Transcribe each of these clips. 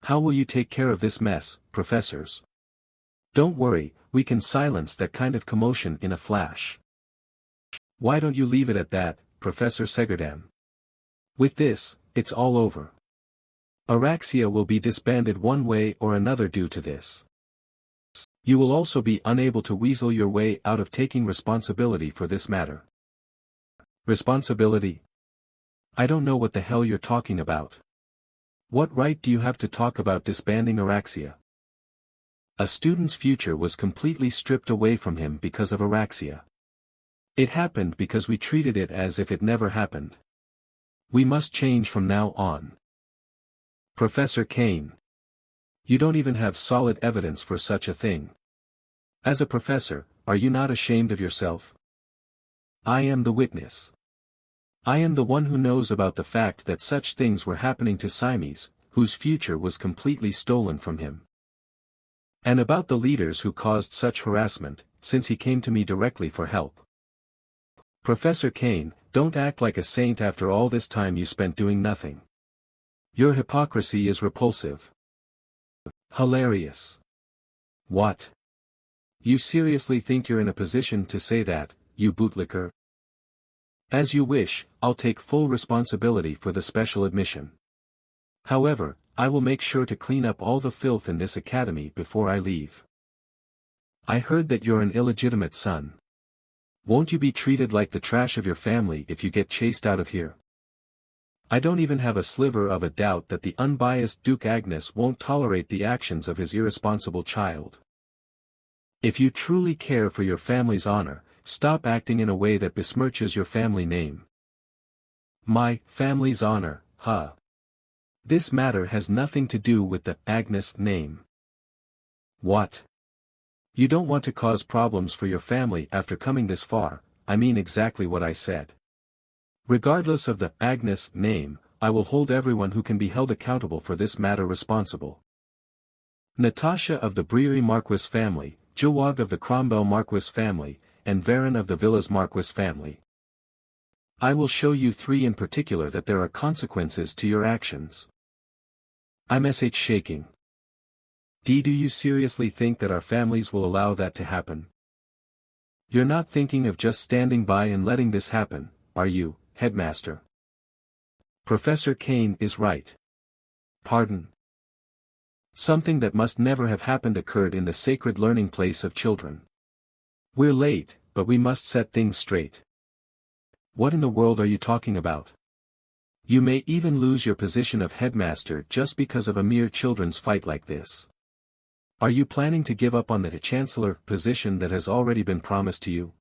How will you take care of this mess, professors? Don't worry, we can silence that kind of commotion in a flash. Why don't you leave it at that, Professor Segerdam? With this, it's all over. Araxia will be disbanded one way or another due to this. You will also be unable to weasel your way out of taking responsibility for this matter. Responsibility? I don't know what the hell you're talking about. What right do you have to talk about disbanding Araxia? A student's future was completely stripped away from him because of Araxia. It happened because we treated it as if it never happened. We must change from now on. Professor Kane. You don't even have solid evidence for such a thing. As a professor, are you not ashamed of yourself? I am the witness. I am the one who knows about the fact that such things were happening to Simes, whose future was completely stolen from him. And about the leaders who caused such harassment, since he came to me directly for help. Professor Kane, don't act like a saint after all this time you spent doing nothing. Your hypocrisy is repulsive. Hilarious. What? You seriously think you're in a position to say that, you bootlicker? As you wish, I'll take full responsibility for the special admission. However, I will make sure to clean up all the filth in this academy before I leave. I heard that you're an illegitimate son. Won't you be treated like the trash of your family if you get chased out of here? I don't even have a sliver of a doubt that the unbiased Duke Agnes won't tolerate the actions of his irresponsible child. If you truly care for your family's honor, stop acting in a way that besmirches your family name. My family's honor, huh? This matter has nothing to do with the Agnes name. What? You don't want to cause problems for your family after coming this far. I mean exactly what I said. Regardless of the Agnes name, I will hold everyone who can be held accountable for this matter responsible. Natasha of the Breery Marquis family, Jawag of the Cromwell Marquis family, and Varon of the Villas Marquis family. I will show you three in particular that there are consequences to your actions. I'm shaking. Do you seriously think that our families will allow that to happen? You're not thinking of just standing by and letting this happen, are you, headmaster? Professor Kane is right. Pardon. Something that must never have happened occurred in the sacred learning place of children. We're late, but we must set things straight. What in the world are you talking about? You may even lose your position of headmaster just because of a mere children's fight like this. Are you planning to give up on the chancellor position that has already been promised to you?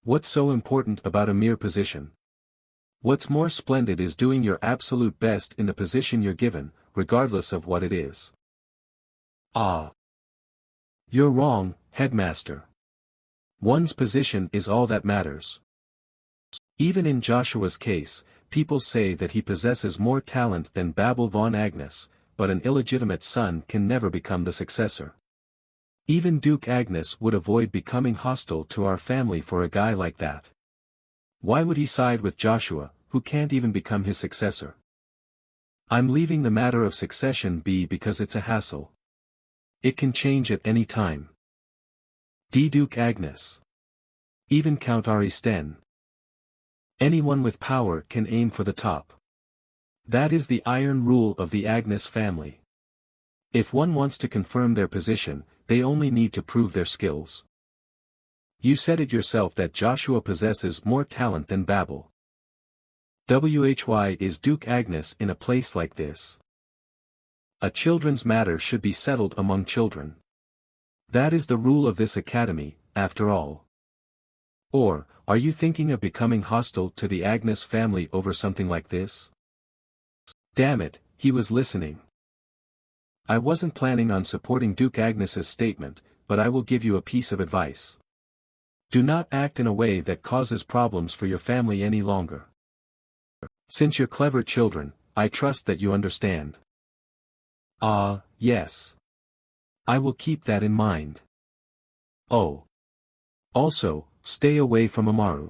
What's so important about a mere position? What's more splendid is doing your absolute best in the position you're given, regardless of what it is. Ah. You're wrong, headmaster. One's position is all that matters. Even in Joshua's case, people say that he possesses more talent than Babel von Agnes, but an illegitimate son can never become the successor. Even Duke Agnes would avoid becoming hostile to our family for a guy like that. Why would he side with Joshua, who can't even become his successor? I'm leaving the matter of succession be because it's a hassle. It can change at any time. Duke Agnes. Even Count Aristen. Anyone with power can aim for the top. That is the iron rule of the Agnes family. If one wants to confirm their position, they only need to prove their skills. You said it yourself that Joshua possesses more talent than Babel. Why is Duke Agnes in a place like this? A children's matter should be settled among children. That is the rule of this academy, after all. Or, are you thinking of becoming hostile to the Agnes family over something like this? Damn it, he was listening. I wasn't planning on supporting Duke Agnes's statement, but I will give you a piece of advice. Do not act in a way that causes problems for your family any longer. Since you're clever children, I trust that you understand. Ah, yes. I will keep that in mind. Oh. Also, stay away from Amaru.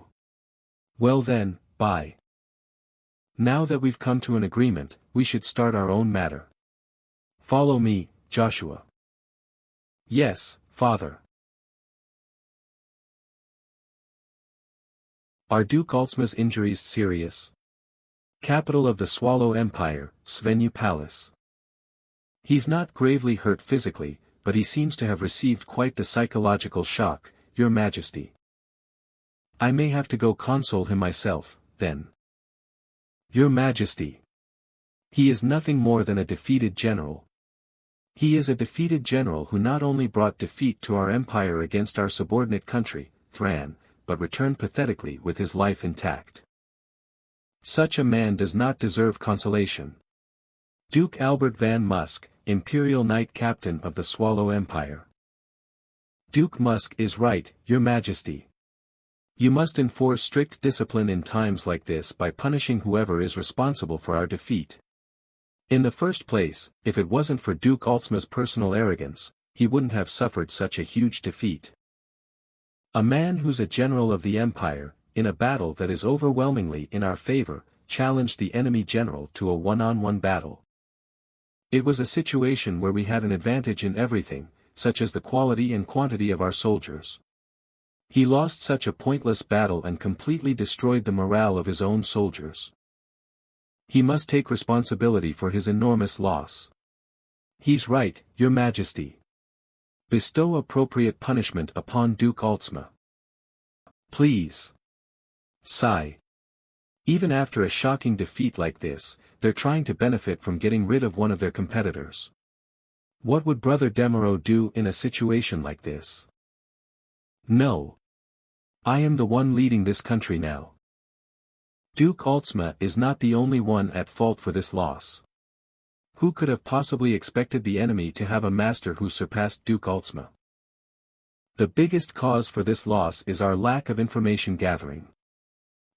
Well then, bye. Now that we've come to an agreement, we should start our own matter. Follow me, Joshua. Yes, father. Are Duke Altsma's injuries serious? Capital of the Swallow Empire, Svenju Palace. He's not gravely hurt physically, but he seems to have received quite the psychological shock, Your Majesty. I may have to go console him myself, then. Your Majesty. He is nothing more than a defeated general. He is a defeated general who not only brought defeat to our empire against our subordinate country, Thran, but returned pathetically with his life intact. Such a man does not deserve consolation. Duke Albert van Musk, Imperial Knight Captain of the Swallow Empire. Duke Musk is right, Your Majesty. You must enforce strict discipline in times like this by punishing whoever is responsible for our defeat. In the first place, if it wasn't for Duke Altsma's personal arrogance, he wouldn't have suffered such a huge defeat. A man who's a general of the empire, in a battle that is overwhelmingly in our favor, challenged the enemy general to a one-on-one battle. It was a situation where we had an advantage in everything, such as the quality and quantity of our soldiers. He lost such a pointless battle and completely destroyed the morale of his own soldiers. He must take responsibility for his enormous loss. He's right, Your Majesty. Bestow appropriate punishment upon Duke Altsma. Please. Sigh. Even after a shocking defeat like this, they're trying to benefit from getting rid of one of their competitors. What would Brother Demaro do in a situation like this? No. I am the one leading this country now. Duke Altsma is not the only one at fault for this loss. Who could have possibly expected the enemy to have a master who surpassed Duke Altsma? The biggest cause for this loss is our lack of information gathering.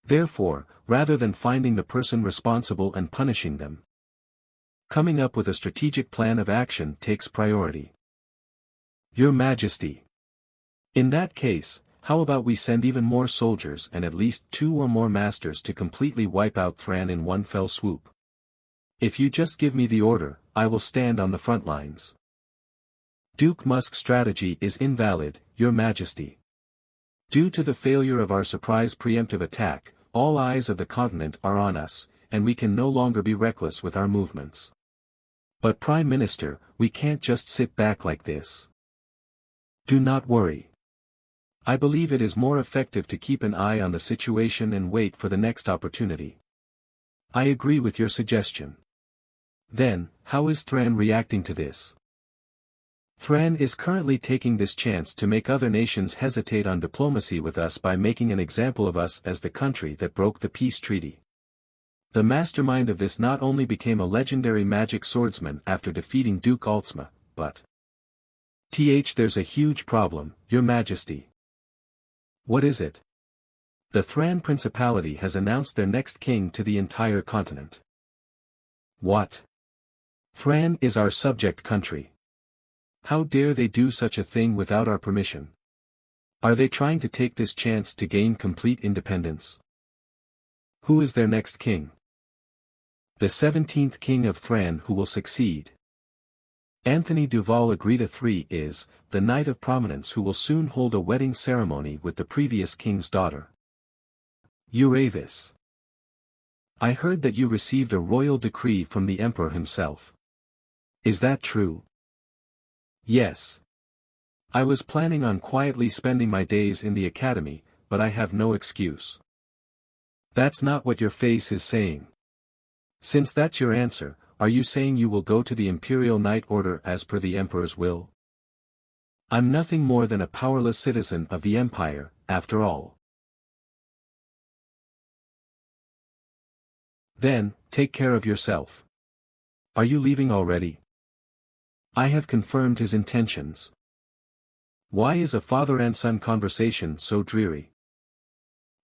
Therefore, rather than finding the person responsible and punishing them, coming up with a strategic plan of action takes priority. Your Majesty. In that case, how about we send even more soldiers and at least 2 or more masters to completely wipe out Thran in one fell swoop? If you just give me the order, I will stand on the front lines. Duke Musk's strategy is invalid, Your Majesty. Due to the failure of our surprise preemptive attack, all eyes of the continent are on us, and we can no longer be reckless with our movements. But Prime Minister, we can't just sit back like this. Do not worry. I believe it is more effective to keep an eye on the situation and wait for the next opportunity. I agree with your suggestion. Then, how is Thran reacting to this? Thran is currently taking this chance to make other nations hesitate on diplomacy with us by making an example of us as the country that broke the peace treaty. The mastermind of this not only became a legendary magic swordsman after defeating Duke Altsma, but there's a huge problem, Your Majesty. What is it? The Thran Principality has announced their next king to the entire continent. What? Thran is our subject country. How dare they do such a thing without our permission? Are they trying to take this chance to gain complete independence? Who is their next king? The 17th king of Thran who will succeed. Anthony Duval Agreda III is, the knight of prominence who will soon hold a wedding ceremony with the previous king's daughter. Uravis. I heard that you received a royal decree from the emperor himself. Is that true? Yes. I was planning on quietly spending my days in the academy, but I have no excuse. That's not what your face is saying. Since that's your answer, are you saying you will go to the Imperial Knight Order as per the Emperor's will? I'm nothing more than a powerless citizen of the Empire, after all. Then, take care of yourself. Are you leaving already? I have confirmed his intentions. Why is a father and son conversation so dreary?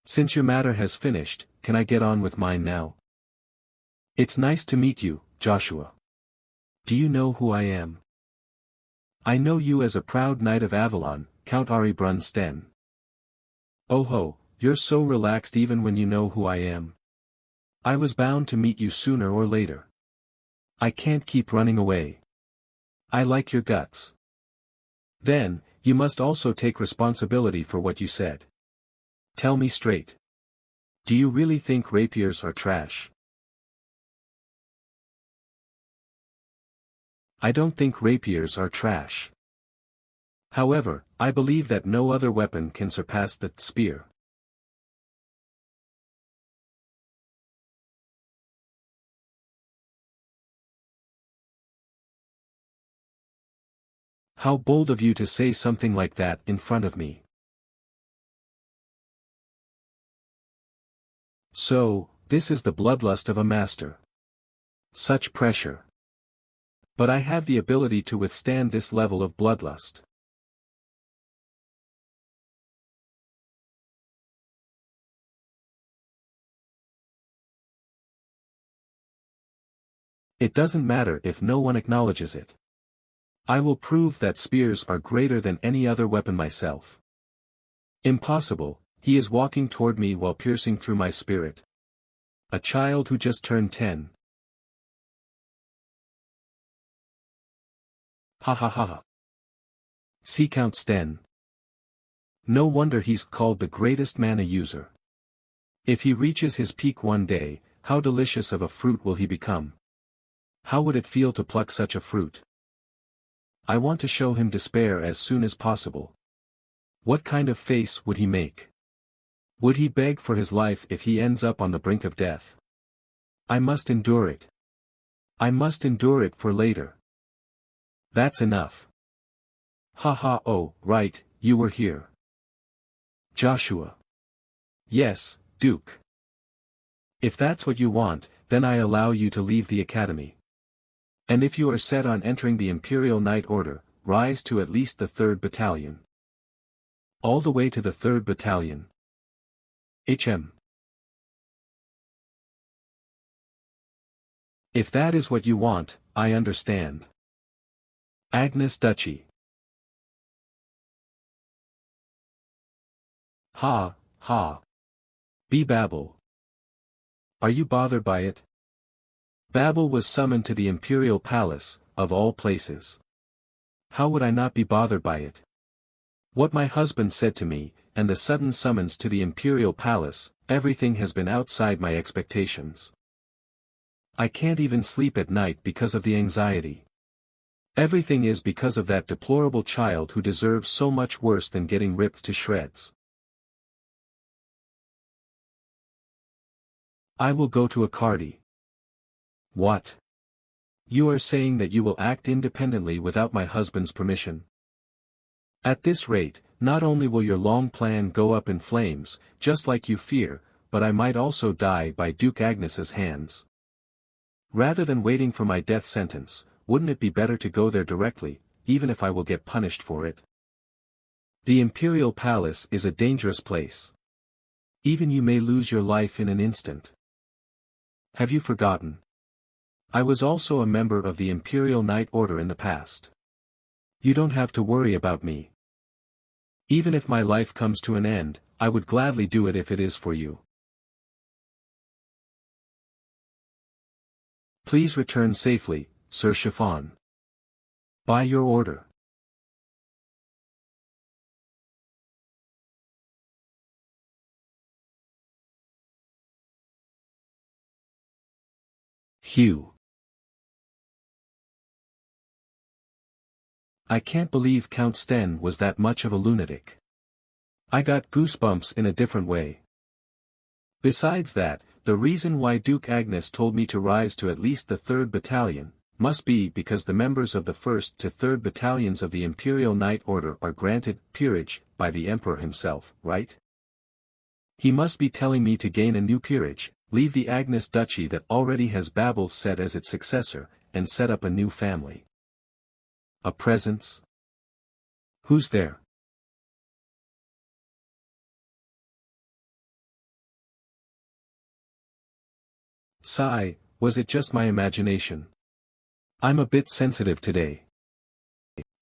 Since your matter has finished, can I get on with mine now? It's nice to meet you, Joshua. Do you know who I am? I know you as a proud knight of Avalon, Count Ari Brunsten. Oh ho, you're so relaxed even when you know who I am. I was bound to meet you sooner or later. I can't keep running away. I like your guts. Then, you must also take responsibility for what you said. Tell me straight. Do you really think rapiers are trash? I don't think rapiers are trash. However, I believe that no other weapon can surpass the spear. How bold of you to say something like that in front of me. So, this is the bloodlust of a master. Such pressure. But I have the ability to withstand this level of bloodlust. It doesn't matter if no one acknowledges it. I will prove that spears are greater than any other weapon myself. Impossible, he is walking toward me while piercing through my spirit. A child who just turned 10. Ha ha ha ha. See Count Sten. No wonder he's called the greatest mana user. If he reaches his peak one day, how delicious of a fruit will he become? How would it feel to pluck such a fruit? I want to show him despair as soon as possible. What kind of face would he make? Would he beg for his life if he ends up on the brink of death? I must endure it. I must endure it for later. That's enough. Ha ha, oh, right, you were here. Joshua. Yes, Duke. If that's what you want, then I allow you to leave the academy. And if you are set on entering the Imperial Knight Order, rise to at least the 3rd Battalion. All the way to the 3rd Battalion. HM. If that is what you want, I understand. Agnes Duchy. Ha, ha. Be Babel. Are you bothered by it? Babel was summoned to the Imperial Palace, of all places. How would I not be bothered by it? What my husband said to me, and the sudden summons to the Imperial Palace, everything has been outside my expectations. I can't even sleep at night because of the anxiety. Everything is because of that deplorable child who deserves so much worse than getting ripped to shreds. I will go to Akardi. What? You are saying that you will act independently without my husband's permission? At this rate, not only will your long plan go up in flames, just like you fear, but I might also die by Duke Agnes's hands. Rather than waiting for my death sentence, wouldn't it be better to go there directly, even if I will get punished for it? The Imperial Palace is a dangerous place. Even you may lose your life in an instant. Have you forgotten? I was also a member of the Imperial Knight Order in the past. You don't have to worry about me. Even if my life comes to an end, I would gladly do it if it is for you. Please return safely, Sir Chiffon. By your order. Hugh. I can't believe Count Sten was that much of a lunatic. I got goosebumps in a different way. Besides that, the reason why Duke Agnes told me to rise to at least the 3rd Battalion, must be because the members of the 1st to 3rd Battalions of the Imperial Knight Order are granted peerage by the Emperor himself, right? He must be telling me to gain a new peerage, leave the Agnes Duchy that already has Babel set as its successor, and set up a new family. A presence? Who's there? Sigh, was it just my imagination? I'm a bit sensitive today.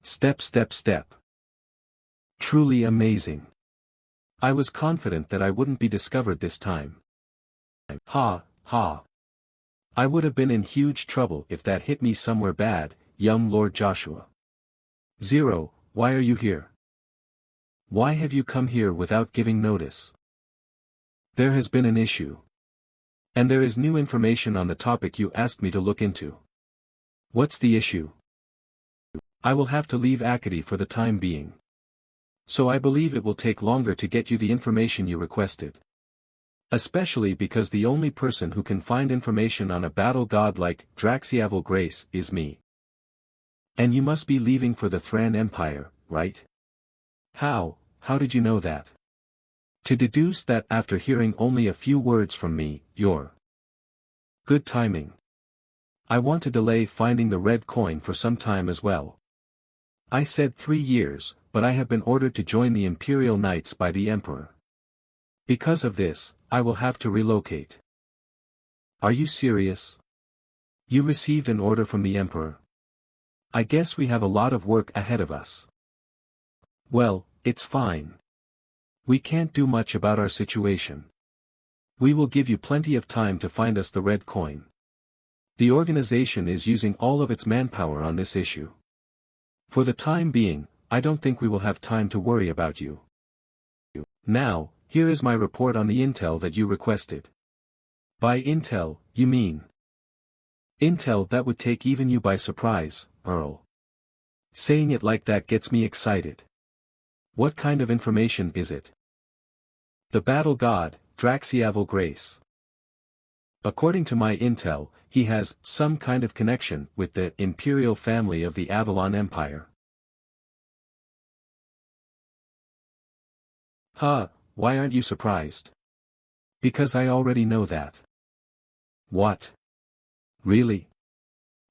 Step step step. Truly amazing. I was confident that I wouldn't be discovered this time. Ha, ha. I would have been in huge trouble if that hit me somewhere bad, young Lord Joshua. 0. Why are you here? Why have you come here without giving notice? There has been an issue. And there is new information on the topic you asked me to look into. What's the issue? I will have to leave Akadi for the time being. So I believe it will take longer to get you the information you requested. Especially because the only person who can find information on a battle god like Draxiaval Grace is me. And you must be leaving for the Thran Empire, right? How did you know that? To deduce that after hearing only a few words from me, you're... Good timing. I want to delay finding the red coin for some time as well. I said 3 years, but I have been ordered to join the Imperial Knights by the Emperor. Because of this, I will have to relocate. Are you serious? You received an order from the Emperor. I guess we have a lot of work ahead of us. Well, it's fine. We can't do much about our situation. We will give you plenty of time to find us the red coin. The organization is using all of its manpower on this issue. For the time being, I don't think we will have time to worry about you. Now, here is my report on the intel that you requested. By intel, you mean intel that would take even you by surprise, Earl. Saying it like that gets me excited. What kind of information is it? The battle god, Draxiaval Grace. According to my intel, he has some kind of connection with the imperial family of the Avalon Empire. Why aren't you surprised? Because I already know that. What? Really?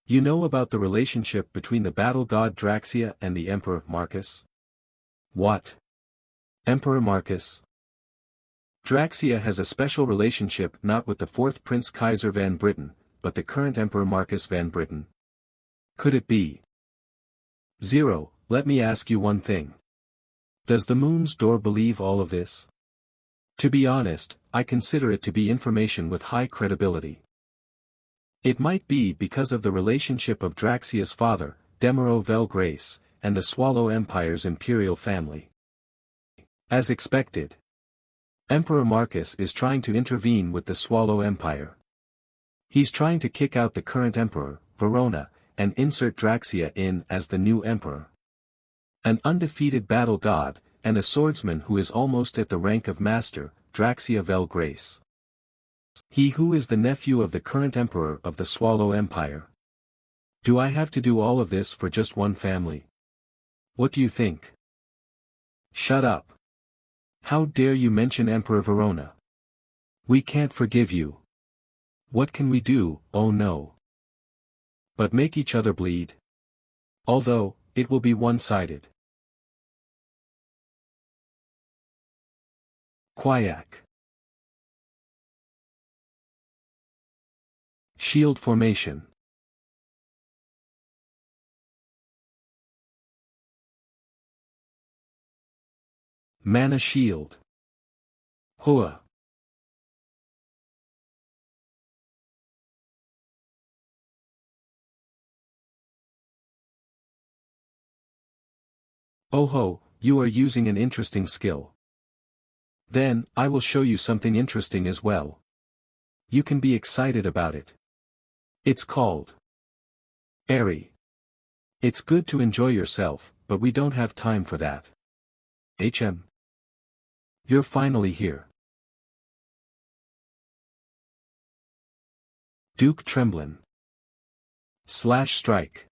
You know about the relationship between the battle god Draxia and the Emperor Marcus? What? Emperor Marcus? Draxia has a special relationship not with the 4th Prince Kaiser van Britain, but the current Emperor Marcus van Britain. Could it be? 0. Let me ask you one thing. Does the Moon's Door believe all of this? To be honest, I consider it to be information with high credibility. It might be because of the relationship of Draxia's father, Demaro Vel Grace, and the Swallow Empire's imperial family. As expected, Emperor Marcus is trying to intervene with the Swallow Empire. He's trying to kick out the current emperor, Verona, and insert Draxia in as the new emperor. An undefeated battle god, and a swordsman who is almost at the rank of master, Draxia Vel Grace. He who is the nephew of the current emperor of the Swallow Empire. Do I have to do all of this for just one family? What do you think? Shut up. How dare you mention Emperor Verona? We can't forgive you. What can we do? Oh no. But make each other bleed. Although, it will be one-sided. Quayak. Shield formation. Mana shield. Hua. Oh ho, you are using an interesting skill. Then, I will show you something interesting as well. You can be excited about it. It's called Airy. It's good to enjoy yourself, but we don't have time for that. You're finally here. Duke Tremblin. /strike.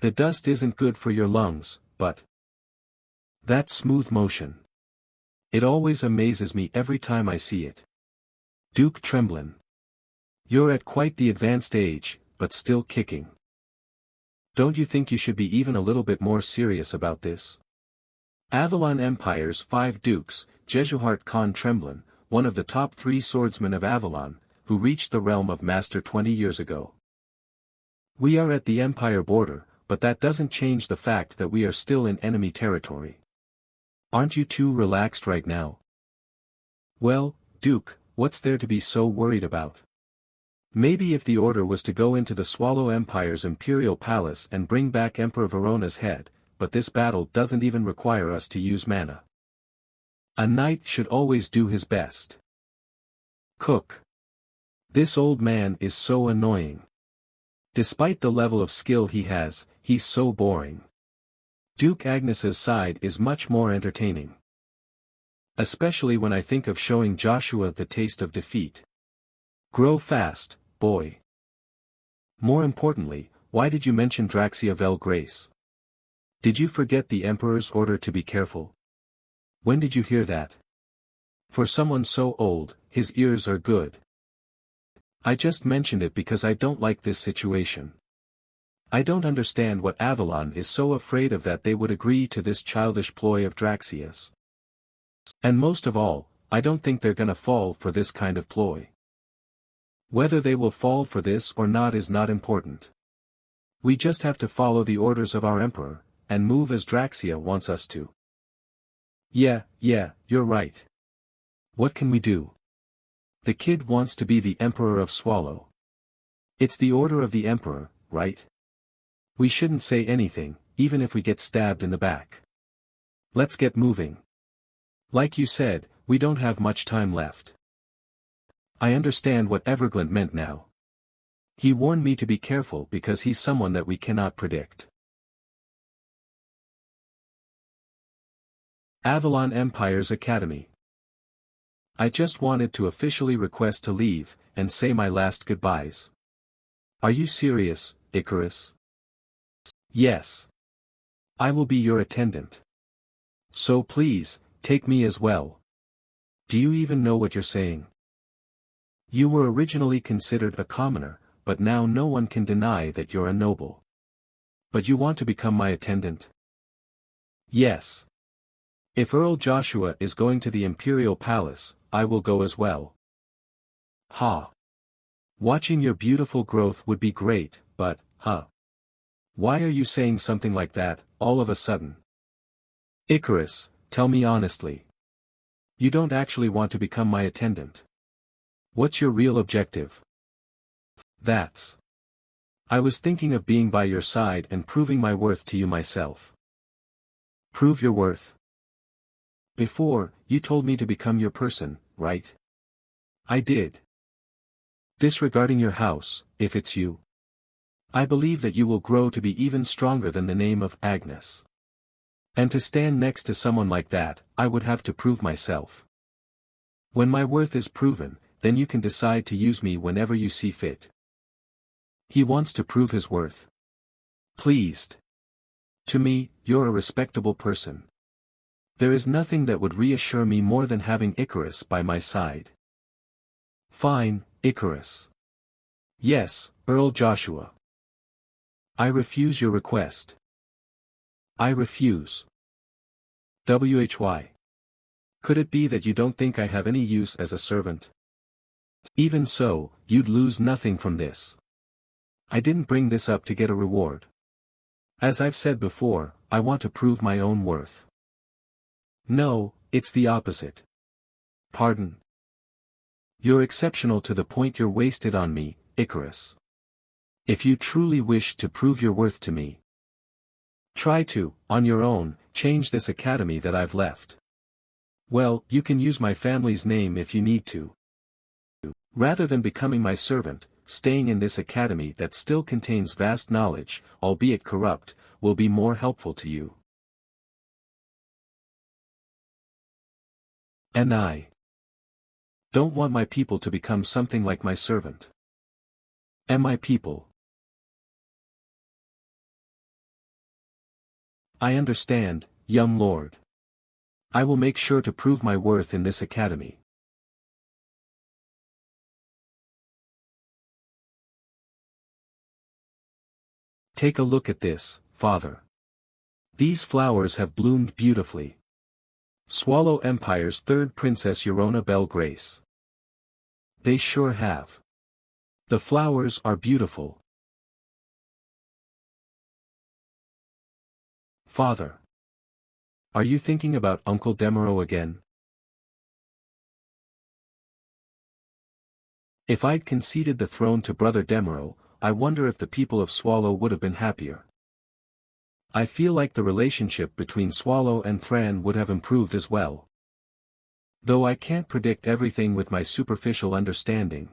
The dust isn't good for your lungs, but that smooth motion. It always amazes me every time I see it. Duke Tremblin. You're at quite the advanced age, but still kicking. Don't you think you should be even a little bit more serious about this? Avalon Empire's 5 dukes, Jesuhart Khan Tremblin, one of the top 3 swordsmen of Avalon, who reached the realm of Master 20 years ago. We are at the Empire border, but that doesn't change the fact that we are still in enemy territory. Aren't you too relaxed right now? Well, Duke, what's there to be so worried about? Maybe if the order was to go into the Swallow Empire's imperial palace and bring back Emperor Verona's head, but this battle doesn't even require us to use mana. A knight should always do his best. Cook. This old man is so annoying. Despite the level of skill he has, he's so boring. Duke Agnes's side is much more entertaining. Especially when I think of showing Joshua the taste of defeat. Grow fast, boy. More importantly, why did you mention Draxia Vel Grace? Did you forget the Emperor's order to be careful? When did you hear that? For someone so old, his ears are good. I just mentioned it because I don't like this situation. I don't understand what Avalon is so afraid of that they would agree to this childish ploy of Draxia's. And most of all, I don't think they're gonna fall for this kind of ploy. Whether they will fall for this or not is not important. We just have to follow the orders of our Emperor, and move as Draxia wants us to. Yeah, you're right. What can we do? The kid wants to be the Emperor of Swallow. It's the order of the Emperor, right? We shouldn't say anything, even if we get stabbed in the back. Let's get moving. Like you said, we don't have much time left. I understand what Everglint meant now. He warned me to be careful because he's someone that we cannot predict. Avalon Empire's Academy. I just wanted to officially request to leave, and say my last goodbyes. Are you serious, Icarus? Yes. I will be your attendant. So please, take me as well. Do you even know what you're saying? You were originally considered a commoner, but now no one can deny that you're a noble. But you want to become my attendant? Yes. If Earl Joshua is going to the Imperial Palace, I will go as well. Ha. Watching your beautiful growth would be great, but, why are you saying something like that, all of a sudden? Icarus, tell me honestly. You don't actually want to become my attendant. What's your real objective? That's. I was thinking of being by your side and proving my worth to you myself. Prove your worth? Before, you told me to become your person, right? I did. Disregarding your house, if it's you. I believe that you will grow to be even stronger than the name of Agnes. And to stand next to someone like that, I would have to prove myself. When my worth is proven, then you can decide to use me whenever you see fit. He wants to prove his worth. Pleased. To me, you're a respectable person. There is nothing that would reassure me more than having Icarus by my side. Fine, Icarus. Yes, Earl Joshua. I refuse your request. I refuse. Why? Could it be that you don't think I have any use as a servant? Even so, you'd lose nothing from this. I didn't bring this up to get a reward. As I've said before, I want to prove my own worth. No, it's the opposite. Pardon. You're exceptional to the point you're wasted on me, Icarus. If you truly wish to prove your worth to me, try to, on your own, change this academy that I've left. Well, you can use my family's name if you need to. Rather than becoming my servant, staying in this academy that still contains vast knowledge, albeit corrupt, will be more helpful to you. And I don't want my people to become something like my servant. And my people. I understand, young lord. I will make sure to prove my worth in this academy. Take a look at this, father. These flowers have bloomed beautifully. Swallow Empire's third princess Eurona Belle Grace. They sure have. The flowers are beautiful. Father. Are you thinking about Uncle Demaro again? If I'd conceded the throne to Brother Demero, I wonder if the people of Swallow would have been happier. I feel like the relationship between Swallow and Thran would have improved as well. Though I can't predict everything with my superficial understanding.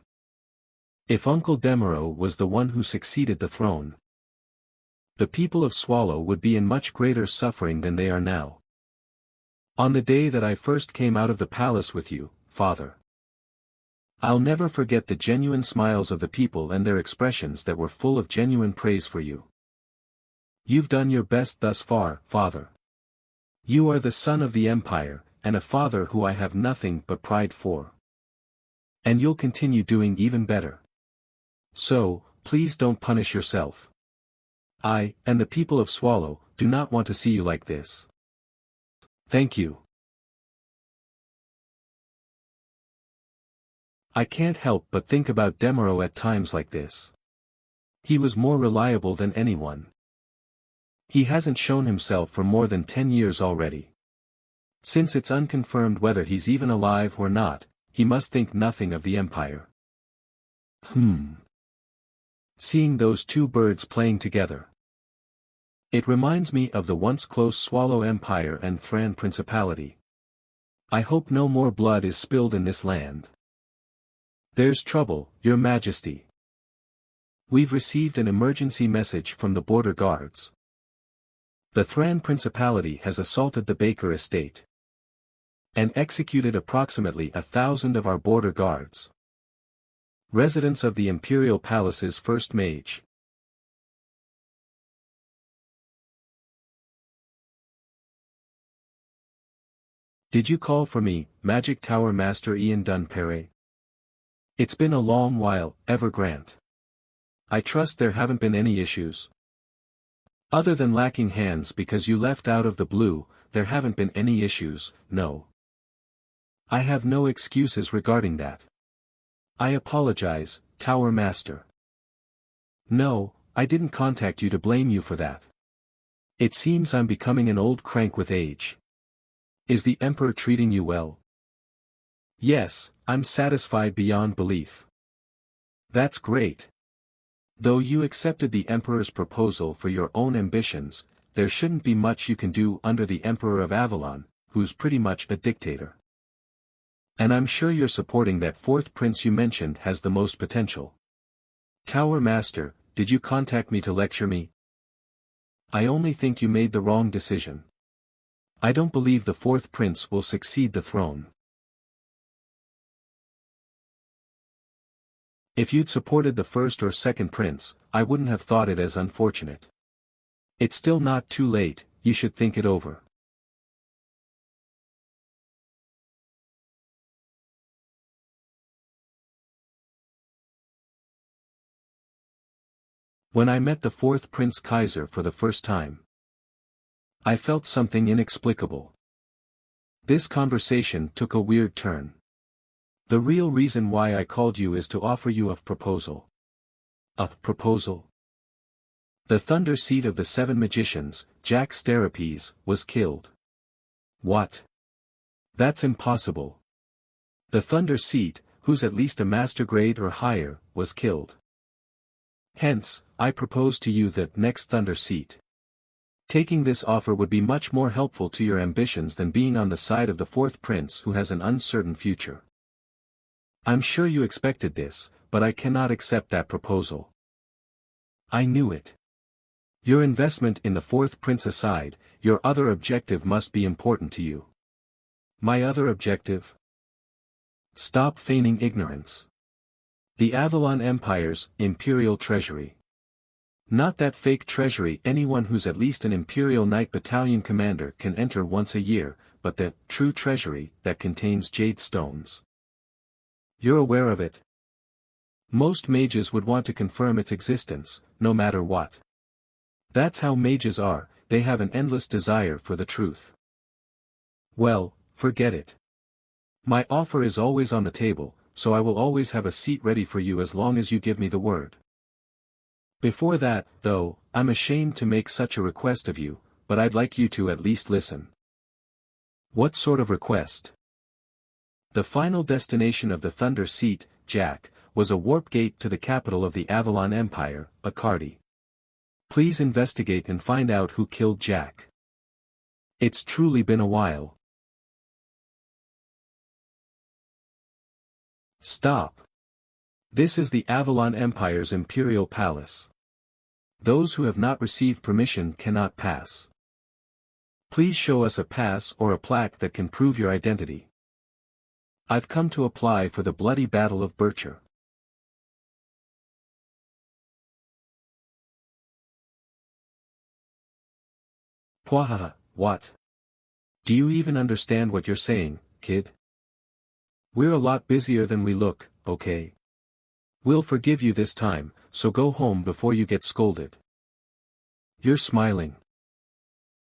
If Uncle Demero was the one who succeeded the throne, the people of Swallow would be in much greater suffering than they are now. On the day that I first came out of the palace with you, Father, I'll never forget the genuine smiles of the people and their expressions that were full of genuine praise for you. You've done your best thus far, Father. You are the son of the Empire, and a father who I have nothing but pride for. And you'll continue doing even better. So, please don't punish yourself. I, and the people of Swallow, do not want to see you like this. Thank you. I can't help but think about Demero at times like this. He was more reliable than anyone. He hasn't shown himself for more than 10 years already. Since it's unconfirmed whether he's even alive or not, he must think nothing of the Empire. Seeing those two birds playing together. It reminds me of the once close Swallow Empire and Thran Principality. I hope no more blood is spilled in this land. There's trouble, Your Majesty. We've received an emergency message from the border guards. The Thran Principality has assaulted the Baker estate and executed approximately 1,000 of our border guards, residents of the Imperial Palace's first mage. Did you call for me, Magic Tower Master Ian Dunpere? It's been a long while, Evergrant. I trust there haven't been any issues. Other than lacking hands because you left out of the blue, there haven't been any issues, no. I have no excuses regarding that. I apologize, Tower Master. No, I didn't contact you to blame you for that. It seems I'm becoming an old crank with age. Is the Emperor treating you well? Yes, I'm satisfied beyond belief. That's great. Though you accepted the Emperor's proposal for your own ambitions, there shouldn't be much you can do under the Emperor of Avalon, who's pretty much a dictator. And I'm sure you're supporting that fourth prince you mentioned has the most potential. Tower Master, did you contact me to lecture me? I only think you made the wrong decision. I don't believe the fourth prince will succeed the throne. If you'd supported the first or second prince, I wouldn't have thought it as unfortunate. It's still not too late, you should think it over. When I met the fourth Prince Kaiser for the first time, I felt something inexplicable. This conversation took a weird turn. The real reason why I called you is to offer you a proposal. A proposal? The Thunder Seat of the Seven Magicians, Jack Starapes, was killed. What? That's impossible. The Thunder Seat, who's at least a master grade or higher, was killed. Hence, I propose to you the next Thunder Seat. Taking this offer would be much more helpful to your ambitions than being on the side of the fourth prince who has an uncertain future. I'm sure you expected this, but I cannot accept that proposal. I knew it. Your investment in the fourth prince aside, your other objective must be important to you. My other objective? Stop feigning ignorance. The Avalon Empire's Imperial Treasury. Not that fake treasury anyone who's at least an Imperial Knight Battalion commander can enter once a year, but the true treasury that contains jade stones. You're aware of it? Most mages would want to confirm its existence, no matter what. That's how mages are, they have an endless desire for the truth. Well, forget it. My offer is always on the table, so I will always have a seat ready for you as long as you give me the word. Before that, though, I'm ashamed to make such a request of you, but I'd like you to at least listen. What sort of request? The final destination of the Thunder Seat, Jack, was a warp gate to the capital of the Avalon Empire, Akardi. Please investigate and find out who killed Jack. It's truly been a while. Stop. This is the Avalon Empire's Imperial Palace. Those who have not received permission cannot pass. Please show us a pass or a plaque that can prove your identity. I've come to apply for the bloody Battle of Bircher. Pwahaha, what? Do you even understand what you're saying, kid? We're a lot busier than we look, okay? We'll forgive you this time, so go home before you get scolded. You're smiling.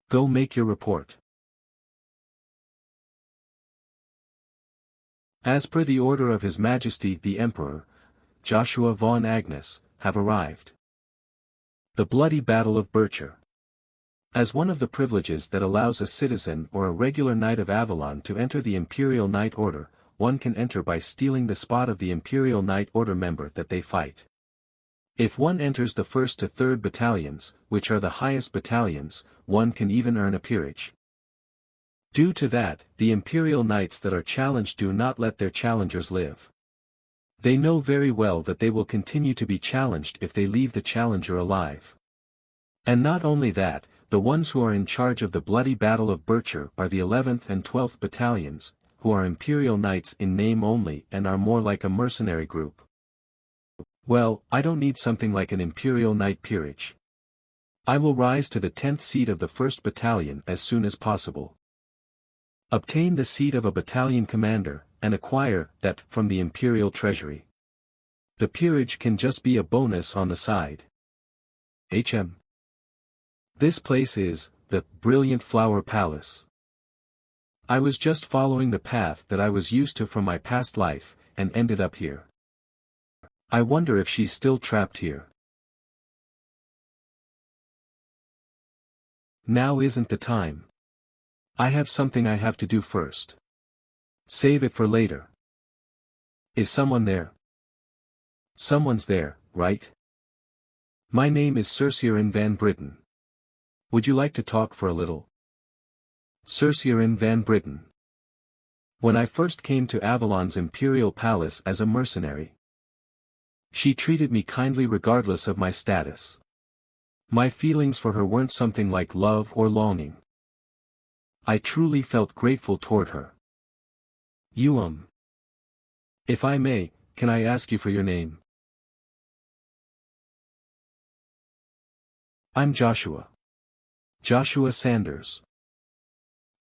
Go make your report. As per the order of His Majesty the Emperor, Joshua von Agnes, have arrived. The bloody Battle of Bircher. As one of the privileges that allows a citizen or a regular Knight of Avalon to enter the Imperial Knight Order, one can enter by stealing the spot of the Imperial Knight Order member that they fight. If one enters the 1st to 3rd battalions, which are the highest battalions, one can even earn a peerage. Due to that, the Imperial Knights that are challenged do not let their challengers live. They know very well that they will continue to be challenged if they leave the challenger alive. And not only that, the ones who are in charge of the bloody Battle of Bircher are the 11th and 12th battalions, who are Imperial Knights in name only and are more like a mercenary group. Well, I don't need something like an Imperial Knight peerage. I will rise to the 10th seat of the 1st Battalion as soon as possible. Obtain the seat of a battalion commander, and acquire that from the Imperial Treasury. The peerage can just be a bonus on the side. HM. This place is, the Brilliant Flower Palace. I was just following the path that I was used to from my past life, and ended up here. I wonder if she's still trapped here. Now isn't the time. I have something I have to do first. Save it for later. Is someone there? Someone's there, right? My name is Cerseirin van Britten. Would you like to talk for a little? Cerseirin van Britten. When I first came to Avalon's Imperial Palace as a mercenary, she treated me kindly regardless of my status. My feelings for her weren't something like love or longing. I truly felt grateful toward her. If I may, can I ask you for your name? I'm Joshua. Joshua Sanders.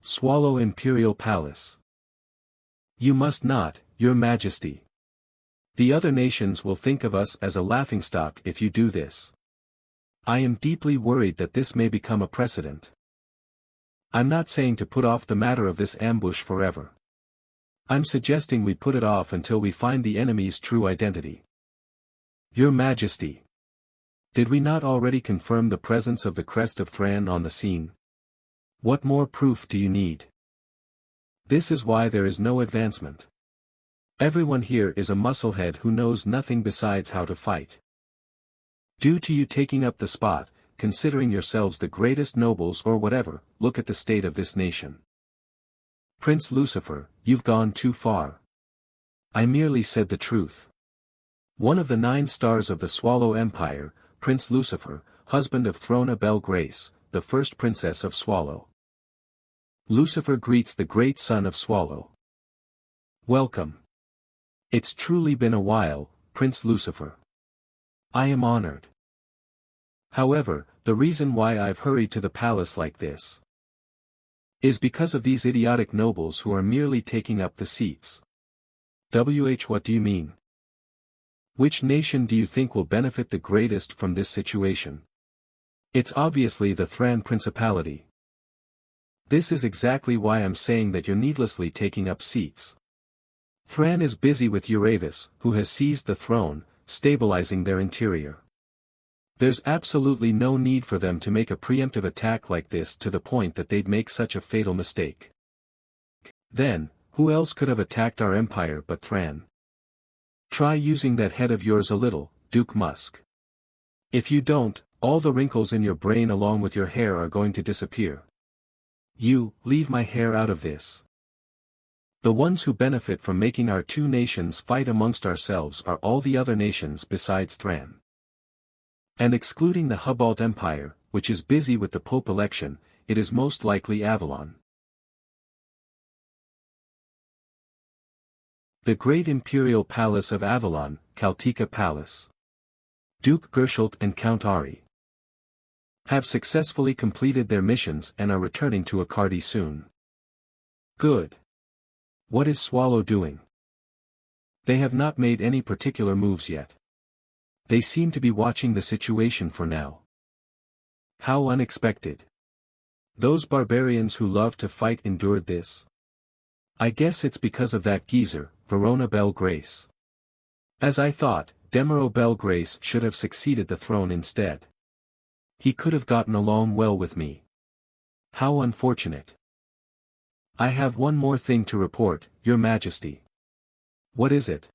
Swallow Imperial Palace. You must not, Your Majesty. The other nations will think of us as a laughingstock if you do this. I am deeply worried that this may become a precedent. I'm not saying to put off the matter of this ambush forever. I'm suggesting we put it off until we find the enemy's true identity. Your Majesty. Did we not already confirm the presence of the Crest of Thran on the scene? What more proof do you need? This is why there is no advancement. Everyone here is a musclehead who knows nothing besides how to fight. Due to you taking up the spot, considering yourselves the greatest nobles or whatever, look at the state of this nation. Prince Lucifer, you've gone too far. I merely said the truth. One of the 9 stars of the Swallow Empire, Prince Lucifer, husband of Throna Bel Grace, the first princess of Swallow. Lucifer greets the great son of Swallow. Welcome. It's truly been a while, Prince Lucifer. I am honored. However, the reason why I've hurried to the palace like this is because of these idiotic nobles who are merely taking up the seats. What do you mean? Which nation do you think will benefit the greatest from this situation? It's obviously the Thran Principality. This is exactly why I'm saying that you're needlessly taking up seats. Thran is busy with Uravis, who has seized the throne, stabilizing their interior. There's absolutely no need for them to make a preemptive attack like this to the point that they'd make such a fatal mistake. Then, who else could have attacked our empire but Thran? Try using that head of yours a little, Duke Musk. If you don't, all the wrinkles in your brain along with your hair are going to disappear. Leave my hair out of this. The ones who benefit from making our two nations fight amongst ourselves are all the other nations besides Thran. And excluding the Hubbalt Empire, which is busy with the Pope election, it is most likely Avalon. The Great Imperial Palace of Avalon, Kaltika Palace. Duke Gershult and Count Ari have successfully completed their missions and are returning to Akardi soon. Good. What is Swallow doing? They have not made any particular moves yet. They seem to be watching the situation for now. How unexpected. Those barbarians who love to fight endured this. I guess it's because of that geezer, Verona Belle Grace. As I thought, Demero Belle Grace should have succeeded the throne instead. He could have gotten along well with me. How unfortunate. I have one more thing to report, Your Majesty. What is it?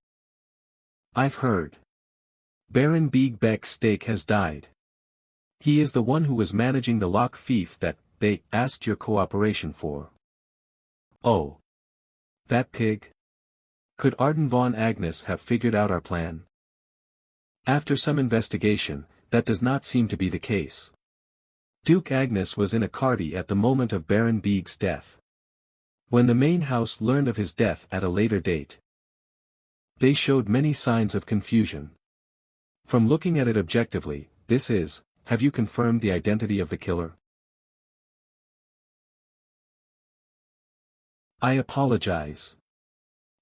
I've heard. Baron Biegbek Stake has died. He is the one who was managing the lock fief that they asked your cooperation for. Oh. That pig? Could Arden von Agnes have figured out our plan? After some investigation, that does not seem to be the case. Duke Agnes was in Akardi at the moment of Baron Bieg's death. When the main house learned of his death at a later date, they showed many signs of confusion. From looking at it objectively, have you confirmed the identity of the killer? I apologize.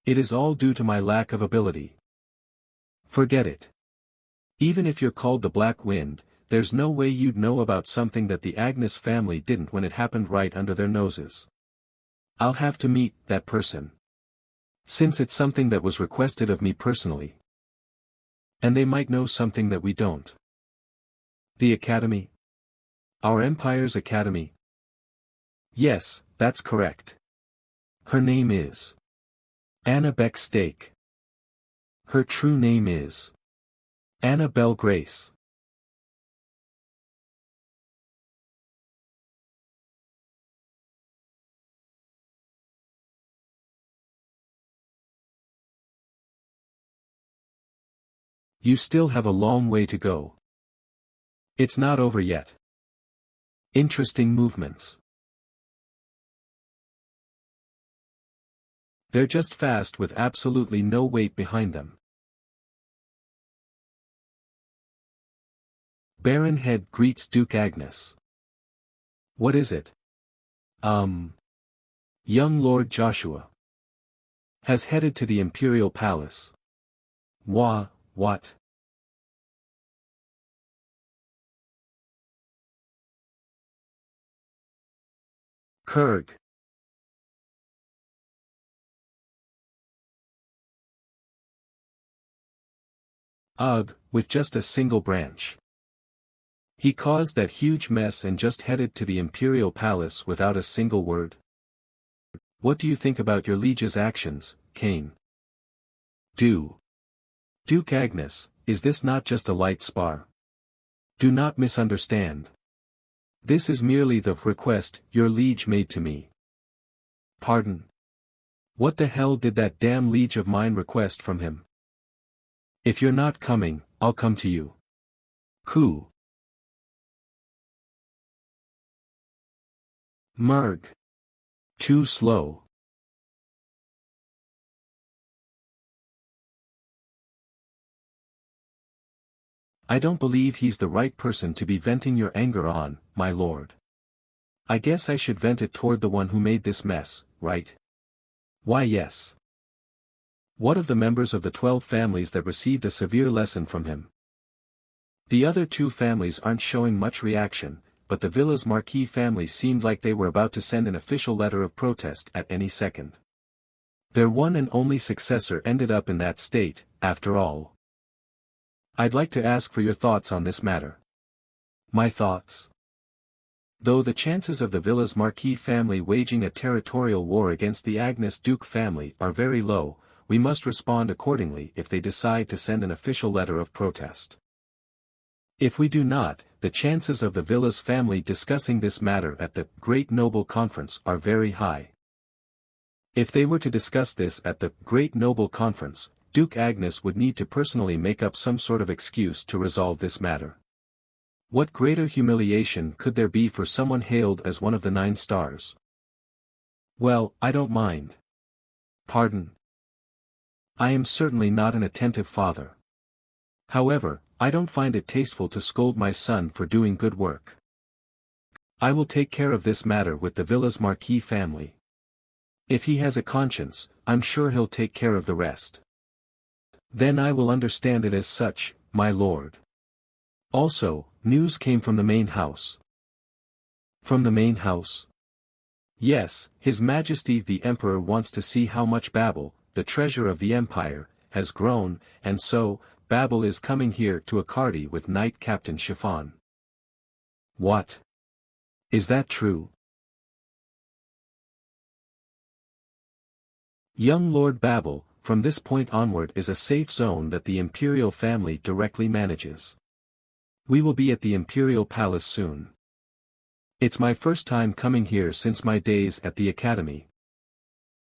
It is all due to my lack of ability. Forget it. Even if you're called the Black Wind, there's no way you'd know about something that the Agnes family didn't when it happened right under their noses. I'll have to meet that person. Since it's something that was requested of me personally. And they might know something that we don't. The Academy? Our Empire's Academy? Yes, that's correct. Her name is Anna Beck Stake. Her true name is Anna Belle Grace. You still have a long way to go. It's not over yet. Interesting movements. They're just fast with absolutely no weight behind them. Baron Head greets Duke Agnes. What is it? Young Lord Joshua has headed to the Imperial Palace. What? Kurg. Ugh, with just a single branch. He caused that huge mess and just headed to the Imperial Palace without a single word. What do you think about your liege's actions, Kane? Duke Agnes, is this not just a light spar? Do not misunderstand. This is merely the request your liege made to me. Pardon? What the hell did that damn liege of mine request from him? If you're not coming, I'll come to you. Coo. Merg. Too slow. I don't believe he's the right person to be venting your anger on, my lord. I guess I should vent it toward the one who made this mess, right? Why yes. What of the members of the 12 families that received a severe lesson from him? The other 2 families aren't showing much reaction, but the Villa's Marquis family seemed like they were about to send an official letter of protest at any second. Their one and only successor ended up in that state, after all. I'd like to ask for your thoughts on this matter. My thoughts? Though the chances of the Villa's Marquis family waging a territorial war against the Agnes Duke family are very low, we must respond accordingly if they decide to send an official letter of protest. If we do not, the chances of the Villas family discussing this matter at the Great Noble Conference are very high. If they were to discuss this at the Great Noble Conference, Duke Agnes would need to personally make up some sort of excuse to resolve this matter. What greater humiliation could there be for someone hailed as one of the 9 stars? Well, I don't mind. Pardon. I am certainly not an attentive father. However, I don't find it tasteful to scold my son for doing good work. I will take care of this matter with the Villas Marquis family. If he has a conscience, I'm sure he'll take care of the rest. Then I will understand it as such, my lord. Also, news came from the main house. From the main house? Yes, His Majesty the Emperor wants to see how much Babel, the treasure of the empire, has grown, and so, Babel is coming here to Accardi with Knight Captain Chiffon. What? Is that true? Young Lord Babel, from this point onward is a safe zone that the imperial family directly manages. We will be at the imperial palace soon. It's my first time coming here since my days at the academy.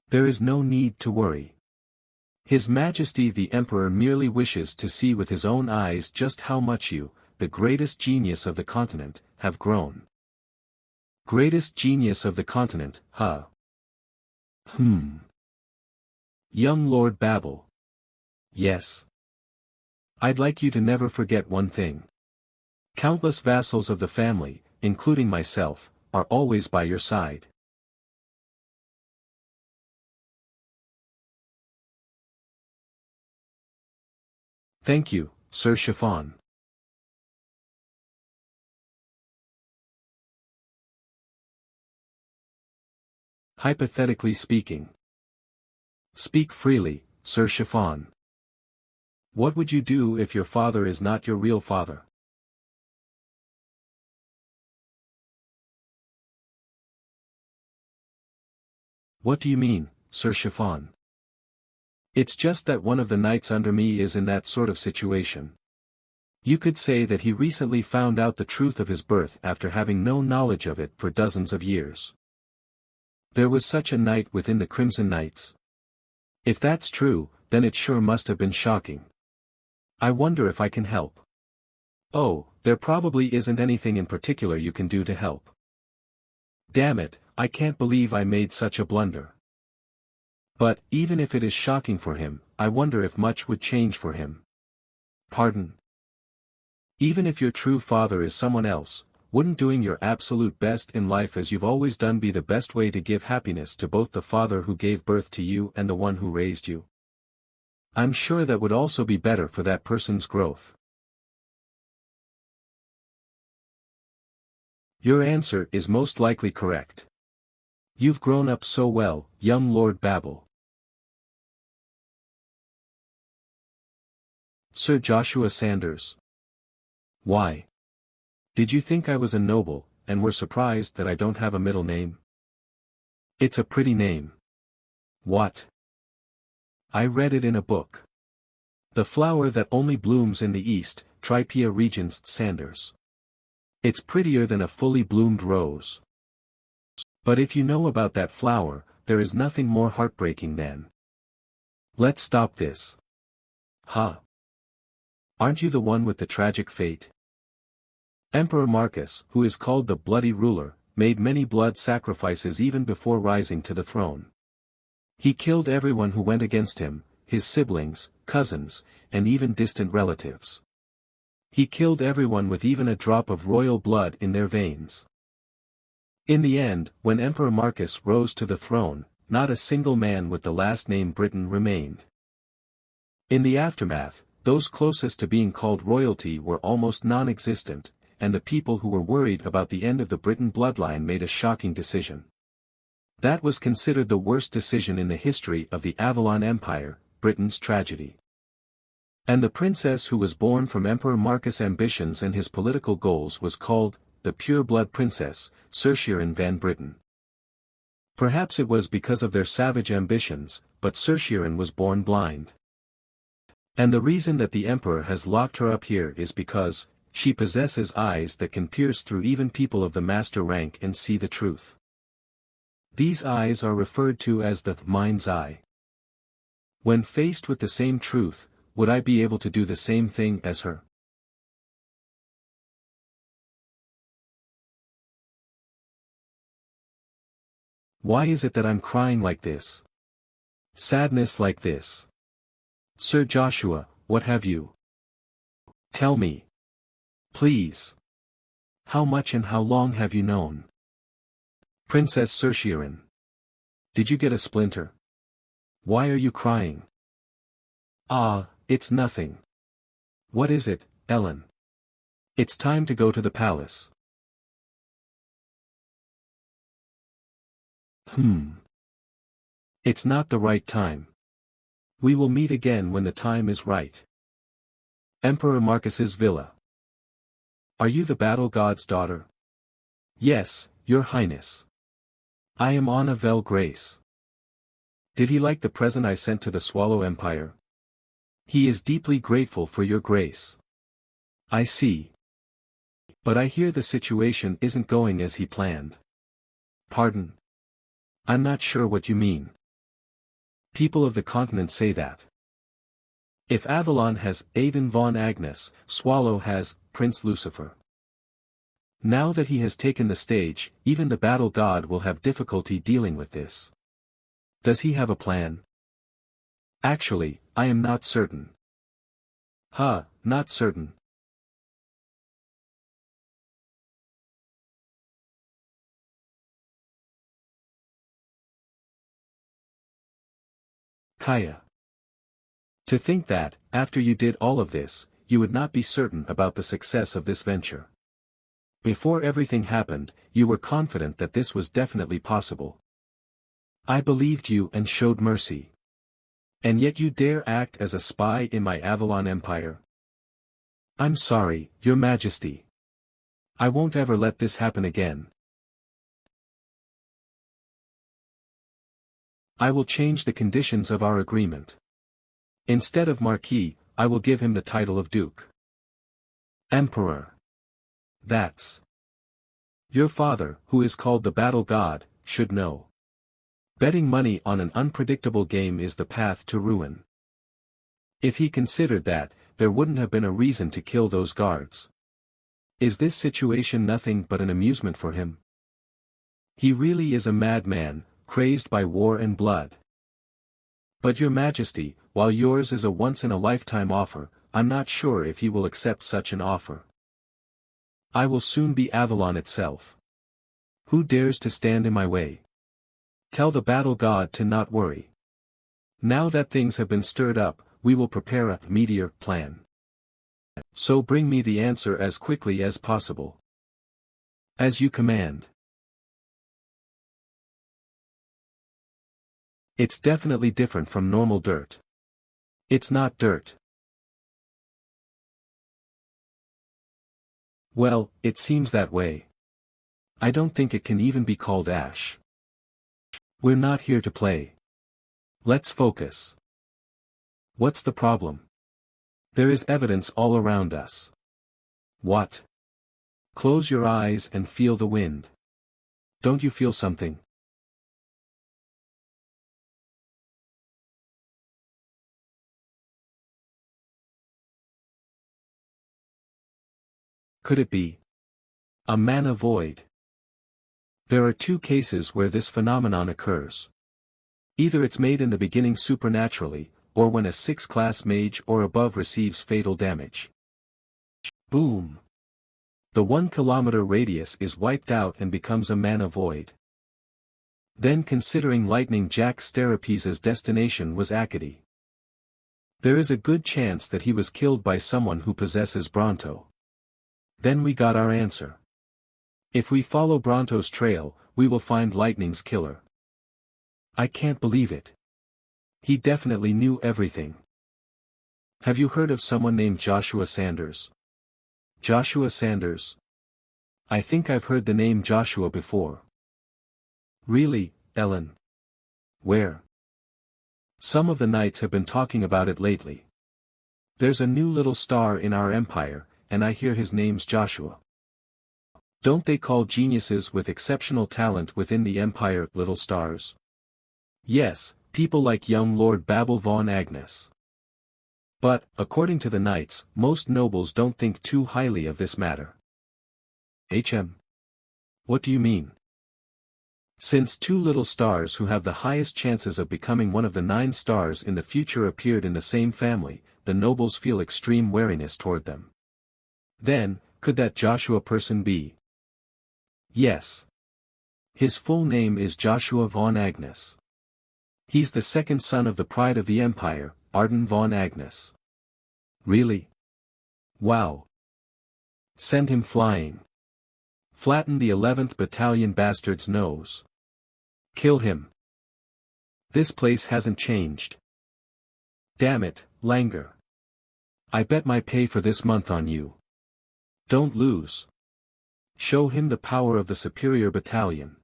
There is no need to worry. His Majesty the Emperor merely wishes to see with his own eyes just how much you, the greatest genius of the continent, have grown. Greatest genius of the continent, huh? Young Lord Babel. Yes. I'd like you to never forget one thing. Countless vassals of the family, including myself, are always by your side. Thank you, Sir Chiffon. Hypothetically speaking. Speak freely, Sir Chiffon. What would you do if your father is not your real father? What do you mean, Sir Chiffon? It's just that one of the knights under me is in that sort of situation. You could say that he recently found out the truth of his birth after having no knowledge of it for dozens of years. There was such a knight within the Crimson Knights. If that's true, then it sure must have been shocking. I wonder if I can help. Oh, there probably isn't anything in particular you can do to help. Damn it, I can't believe I made such a blunder. But, even if it is shocking for him, I wonder if much would change for him. Pardon? Even if your true father is someone else, wouldn't doing your absolute best in life as you've always done be the best way to give happiness to both the father who gave birth to you and the one who raised you? I'm sure that would also be better for that person's growth. Your answer is most likely correct. You've grown up so well, young Lord Babel. Sir Joshua Sanders. Why? Did you think I was a noble, and were surprised that I don't have a middle name? It's a pretty name. What? I read it in a book. The flower that only blooms in the east, Tripea regens Sanders. It's prettier than a fully bloomed rose. But if you know about that flower, there is nothing more heartbreaking than. Let's stop this. Huh? Aren't you the one with the tragic fate? Emperor Marcus, who is called the Bloody Ruler, made many blood sacrifices even before rising to the throne. He killed everyone who went against him, his siblings, cousins, and even distant relatives. He killed everyone with even a drop of royal blood in their veins. In the end, when Emperor Marcus rose to the throne, not a single man with the last name Britain remained. In the aftermath, those closest to being called royalty were almost non-existent, and the people who were worried about the end of the Britain bloodline made a shocking decision. That was considered the worst decision in the history of the Avalon Empire, Britain's tragedy. And the princess who was born from Emperor Marcus' ambitions and his political goals was called, the pure-blood princess, Saoirse van Britten. Perhaps it was because of their savage ambitions, but Saoirse was born blind. And the reason that the Emperor has locked her up here is because, she possesses eyes that can pierce through even people of the master rank and see the truth. These eyes are referred to as the mind's eye. When faced with the same truth, would I be able to do the same thing as her? Why is it that I'm crying like this? Sadness like this? Sir Joshua, what have you? Tell me. Please. How much and how long have you known? Princess Saoirse. Did you get a splinter? Why are you crying? Ah, it's nothing. What is it, Ellen? It's time to go to the palace. It's not the right time. We will meet again when the time is right. Emperor Marcus's villa. Are you the battle god's daughter? Yes, your highness. I am Anna Vel Grace. Did he like the present I sent to the Swallow Empire? He is deeply grateful for your grace. I see. But I hear the situation isn't going as he planned. Pardon? I'm not sure what you mean. People of the continent say that. If Avalon has Aiden von Agnes, Swallow has Prince Lucifer. Now that he has taken the stage, even the battle god will have difficulty dealing with this. Does he have a plan? Actually, I am not certain. Not certain. Kaya. To think that, after you did all of this, you would not be certain about the success of this venture. Before everything happened, you were confident that this was definitely possible. I believed you and showed mercy. And yet you dare act as a spy in my Avalon Empire? I'm sorry, Your Majesty. I won't ever let this happen again. I will change the conditions of our agreement. Instead of Marquis, I will give him the title of Duke. Emperor. That's. Your father, who is called the battle god, should know. Betting money on an unpredictable game is the path to ruin. If he considered that, there wouldn't have been a reason to kill those guards. Is this situation nothing but an amusement for him? He really is a madman, crazed by war and blood. But Your Majesty, while yours is a once-in-a-lifetime offer, I'm not sure if he will accept such an offer. I will soon be Avalon itself. Who dares to stand in my way? Tell the battle god to not worry. Now that things have been stirred up, we will prepare a meteor plan. So bring me the answer as quickly as possible. As you command. It's definitely different from normal dirt. It's not dirt. Well, it seems that way. I don't think it can even be called ash. We're not here to play. Let's focus. What's the problem? There is evidence all around us. What? Close your eyes and feel the wind. Don't you feel something? Could it be a mana void? There are two cases where this phenomenon occurs. Either it's made in the beginning supernaturally, or when a 6th-class mage or above receives fatal damage. Boom! The 1-kilometer radius is wiped out and becomes a mana void. Then considering Lightning Jack Starapiza's destination was Acadie. There is a good chance that he was killed by someone who possesses Bronto. Then we got our answer. If we follow Bronto's trail, we will find Lightning's killer. I can't believe it. He definitely knew everything. Have you heard of someone named Joshua Sanders? Joshua Sanders? I think I've heard the name Joshua before. Really, Ellen. Where? Some of the knights have been talking about it lately. There's a new little star in our empire, and I hear his name's Joshua. Don't they call geniuses with exceptional talent within the empire little stars? Yes, people like young Lord Babel von Agnes. But, according to the knights, most nobles don't think too highly of this matter. What do you mean? Since two little stars who have the highest chances of becoming one of the 9 stars in the future appeared in the same family, the nobles feel extreme wariness toward them. Then, could that Joshua person be? Yes. His full name is Joshua von Agnes. He's the second son of the pride of the empire, Arden von Agnes. Really? Wow. Send him flying. Flatten the 11th Battalion bastard's nose. Kill him. This place hasn't changed. Damn it, Langer. I bet my pay for this month on you. Don't lose. Show him the power of the superior battalion.